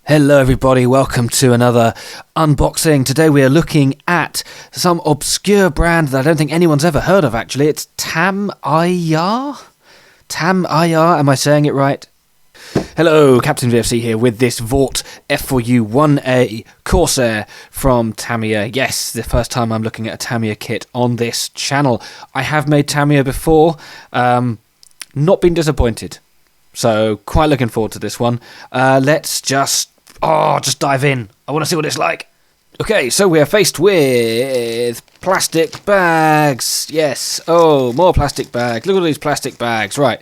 Hello everybody, welcome to another unboxing. Today we are looking at some obscure brand that I don't think anyone's ever heard of actually. It's Tamiya? Tamiya, am I saying it right? Hello, Captain VFC here with this Vought F4U-1A Corsair from Tamiya. Yes, the first time I'm looking at a Tamiya kit on this channel. I have made Tamiya before, not been disappointed. So, quite looking forward to this one. Let's just dive in. I want to see what it's like. Okay, so we are faced with plastic bags. Yes, more plastic bags. Look at all these plastic bags. Right,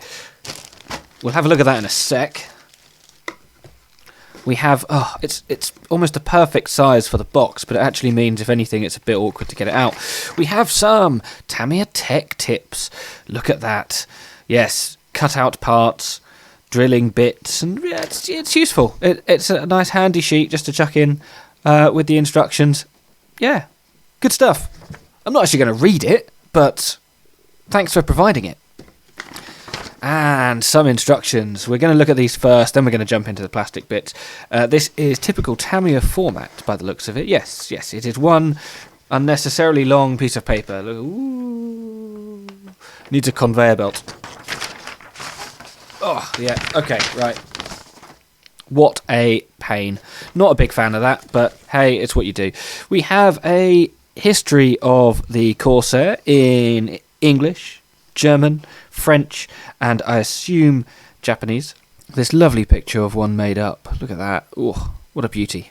we'll have a look at that in a sec. We have, it's almost a perfect size for the box, but it actually means, if anything, it's a bit awkward to get it out. We have some Tamiya tech tips. Look at that. Yes, cut out parts, drilling bits, and yeah, it's useful. It's a nice handy sheet just to chuck in with the instructions. Yeah, good stuff. I'm not actually going to read it, but thanks for providing it. And some instructions. We're going to look at these first, then we're going to jump into the plastic bits. This is typical Tamiya format by the looks of it. Yes, it is one unnecessarily long piece of paper. Ooh, needs a conveyor belt. Oh, yeah, okay, right. What a pain. Not a big fan of that, but hey, it's what you do. We have a history of the Corsair in English, German, French, and I assume Japanese. This lovely picture of one made up. Look at that. Oh, what a beauty.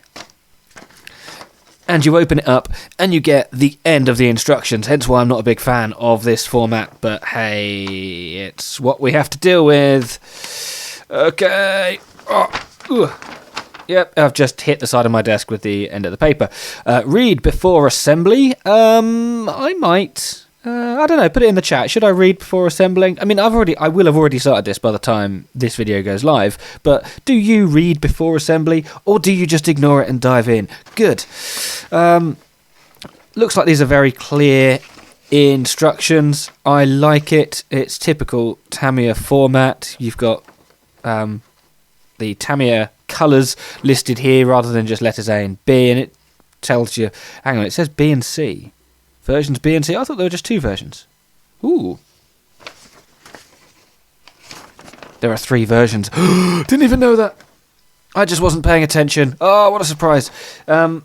And you open it up and you get the end of the instructions, hence why I'm not a big fan of this format, but hey, it's what we have to deal with. Okay. Yep, I've just hit the side of my desk with the end of the paper. Read before assembly. I might. I don't know, put it in the chat. Should I read before assembling? I mean, I will have already started this by the time this video goes live, but do you read before assembly, or do you just ignore it and dive in? Good. Looks like these are very clear instructions. I like it. It's typical Tamiya format. You've got the Tamiya colours listed here rather than just letters A and B, and it tells you, hang on, it says B and C. Versions B and C? I thought there were just two versions. Ooh. There are three versions. Didn't even know that. I just wasn't paying attention. Oh, what a surprise. But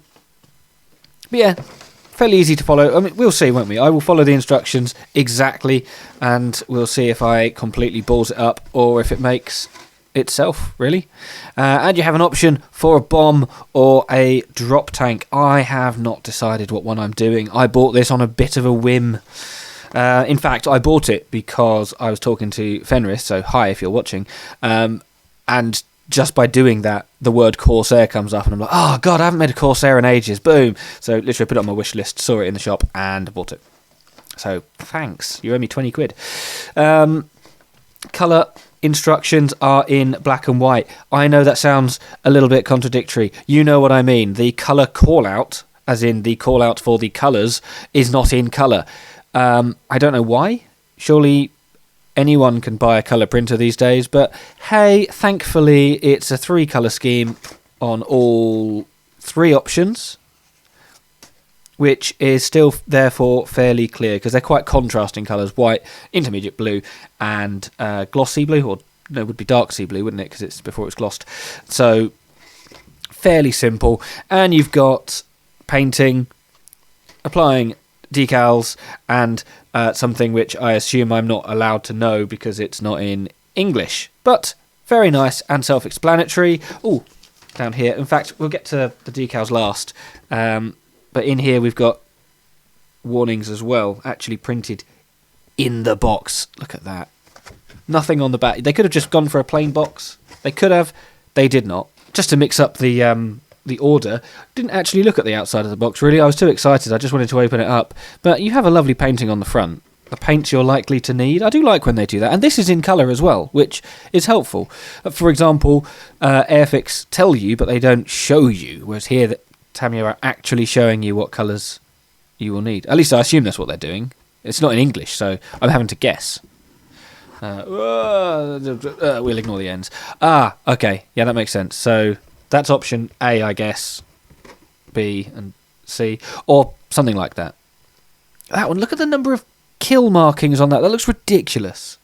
yeah, fairly easy to follow. I mean, we'll see, won't we? I will follow the instructions exactly, and we'll see if I completely balls it up or if it makes itself, really. And you have an option for a bomb or a drop tank. I have not decided what one I'm doing. I bought this on a bit of a whim. In fact, I bought it because I was talking to Fenris, so hi if you're watching, and just by doing that, the word Corsair comes up, and I'm like, oh god, I haven't made a Corsair in ages. Boom. So literally I put it on my wish list, saw it in the shop, and bought it. So thanks, you owe me 20 quid. Colour instructions are in black and white. I know that sounds a little bit contradictory. You know what I mean. The colour call-out, as in the call-out for the colours, is not in colour. I don't know why. Surely anyone can buy a colour printer these days, but hey, thankfully it's a 3-colour scheme on all 3 options, which is still therefore fairly clear because they're quite contrasting colours: white, intermediate blue, and glossy blue, or no, it would be dark sea blue, wouldn't it, because it's before it's glossed. So fairly simple. And you've got painting, applying decals, and something which I assume I'm not allowed to know because it's not in English, but very nice and self-explanatory. Oh, down here, in fact we'll get to the decals last. But in here we've got warnings as well, actually printed in the box. Look at that. Nothing on the back. They could have just gone for a plain box. They could have. They did not. Just to mix up the order. Didn't actually look at the outside of the box, really. I was too excited. I just wanted to open it up. But you have a lovely painting on the front. The paints you're likely to need. I do like when they do that. And this is in colour as well, which is helpful. For example, Airfix tell you, but they don't show you. Whereas here, Tamiya are actually showing you what colours you will need. At least I assume that's what they're doing. It's not in English, so I'm having to guess. We'll ignore the ends. Ah, okay. Yeah, that makes sense. So That's option A, I guess. B and C, or something like that. That one, look at the number of kill markings on that. That looks ridiculous.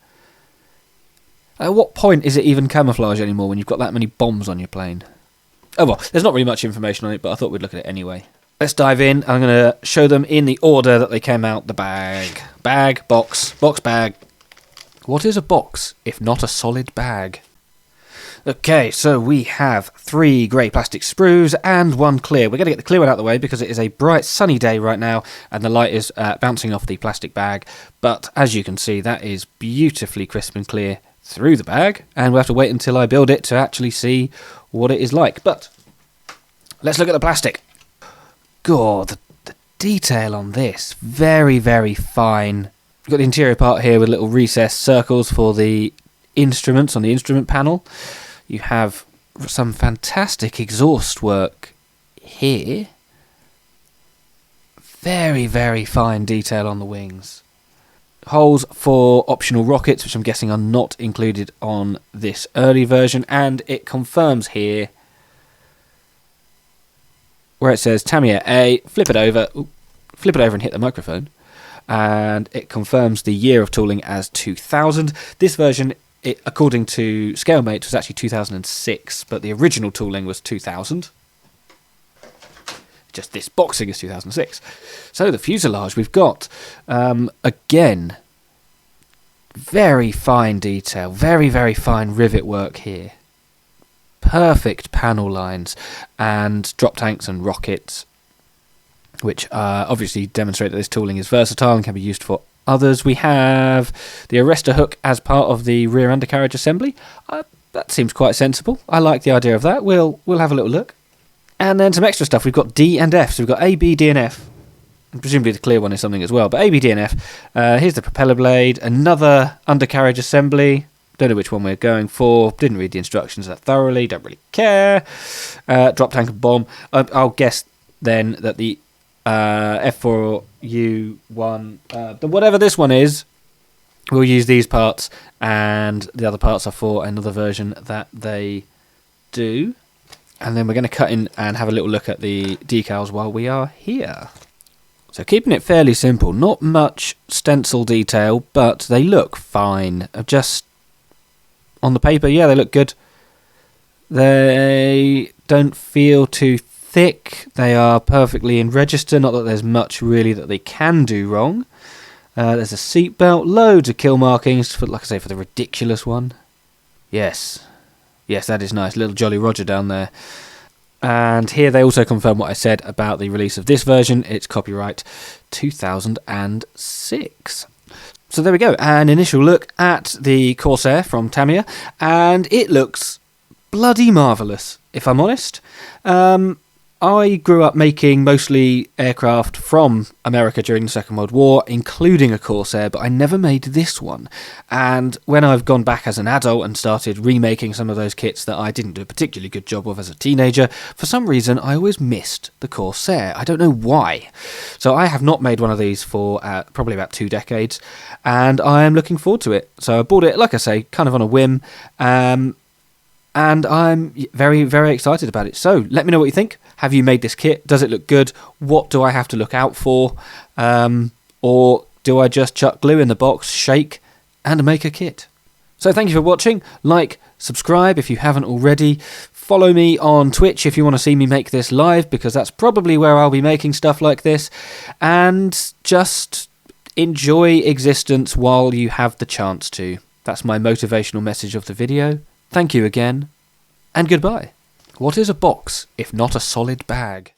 At what point is it even camouflage anymore when you've got that many bombs on your plane? Oh well, there's not really much information on it, but I thought we'd look at it anyway. Let's dive in. I'm going to show them in the order that they came out the bag. Bag, box, box, bag. What is a box if not a solid bag? Okay, so we have 3 grey plastic sprues and 1 clear. We're going to get the clear one out of the way because it is a bright sunny day right now and the light is bouncing off the plastic bag. But as you can see, that is beautifully crisp and clear through the bag, and we'll have to wait until I build it to actually see what it is like. But let's look at the plastic. God, the detail on this, very, very fine. We've got the interior part here with little recessed circles for the instruments on the instrument panel. You have some fantastic exhaust work here. Very, very fine detail on the wings. Holes for optional rockets, which I'm guessing are not included on this early version, and it confirms here where it says Tamiya A, flip it over and hit the microphone, and it confirms the year of tooling as 2000. This version, according to ScaleMate, was actually 2006, but the original tooling was 2000. Just this boxing is 2006. So the fuselage we've got, again, very fine detail, very, very fine rivet work here. Perfect panel lines and drop tanks and rockets, which obviously demonstrate that this tooling is versatile and can be used for others. We have the arrestor hook as part of the rear undercarriage assembly. That seems quite sensible. I like the idea of that. We'll have a little look. And then some extra stuff. We've got D and F. So we've got A, B, D and F. And presumably the clear one is something as well. But A, B, D and F. Here's the propeller blade. Another undercarriage assembly. Don't know which one we're going for. Didn't read the instructions that thoroughly. Don't really care. Drop tank and bomb. I'll guess then that the F4U-1A, whatever this one is, we'll use these parts. And the other parts are for another version that they do. And then we're going to cut in and have a little look at the decals while we are here. So keeping it fairly simple, not much stencil detail, but they look fine. Just on the paper, yeah, they look good. They don't feel too thick. They are perfectly in register, not that there's much really that they can do wrong. There's a seat belt, loads of kill markings, for, like I say, for the ridiculous one. Yes. Yes, that is nice. Little Jolly Roger down there. And here they also confirm what I said about the release of this version. It's copyright 2006. So there we go. An initial look at the Corsair from Tamiya. And it looks bloody marvellous, if I'm honest. I grew up making mostly aircraft from America during the Second World War, including a Corsair, but I never made this one. And when I've gone back as an adult and started remaking some of those kits that I didn't do a particularly good job of as a teenager, for some reason I always missed the Corsair. I don't know why. So I have not made one of these for probably about 2 decades, and I am looking forward to it. So I bought it, like I say, kind of on a whim, and I'm very, very excited about it. So let me know what you think. Have you made this kit? Does it look good? What do I have to look out for? Or do I just chuck glue in the box, shake, and make a kit? So thank you for watching. Like, subscribe if you haven't already. Follow me on Twitch if you want to see me make this live, because that's probably where I'll be making stuff like this. And just enjoy existence while you have the chance to. That's my motivational message of the video. Thank you again, and goodbye. What is a box if not a solid bag?